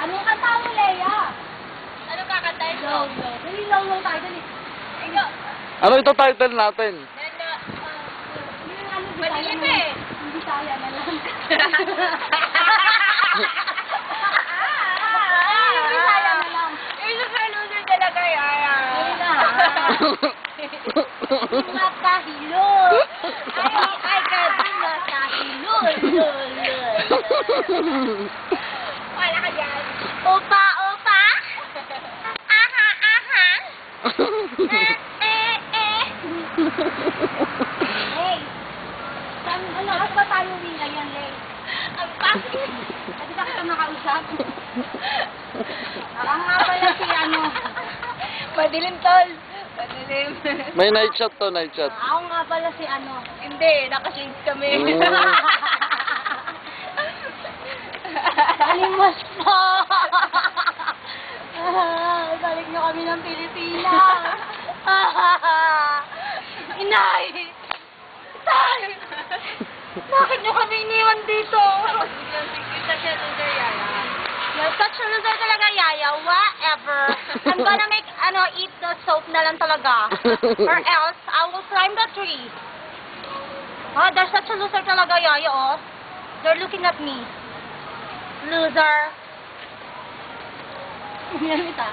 Anong kanta mo, Leia? Ano kakantahin mo? Low, low. Dali, low, low tayo. Dali. Ikaw. Ano ito title natin? Maliit eh. Hindi kaya na lang. Hindi kaya na lang. Yung super loser talaga yan. Ayun na. Hindi makahilo. Ay, kasi makahilo. Wala ka dyan. Opa, opa. Aha, aha. Hey. Ano, as ba tayo nila yan, Lay? Ang bakit? Pwede ba kita makausap? Ako nga pala si ano. Madilim, tol. Madilim. May night shot to, night shot. Ako nga pala si ano. Hindi, nakashades kami. Alimos po! Balik nyo kami ng Pilipinas! Inay! Tay! Bakit nyo kami iniwan dito? Kita siya loser, Yaya. You're such a loser talaga, Yaya. Whatever. I'm gonna make, eat the soap na lang talaga. Or else, I will climb the tree. Oh, they're such a loser talaga, Yaya, oh. They're looking at me. Loser. Yan, ita.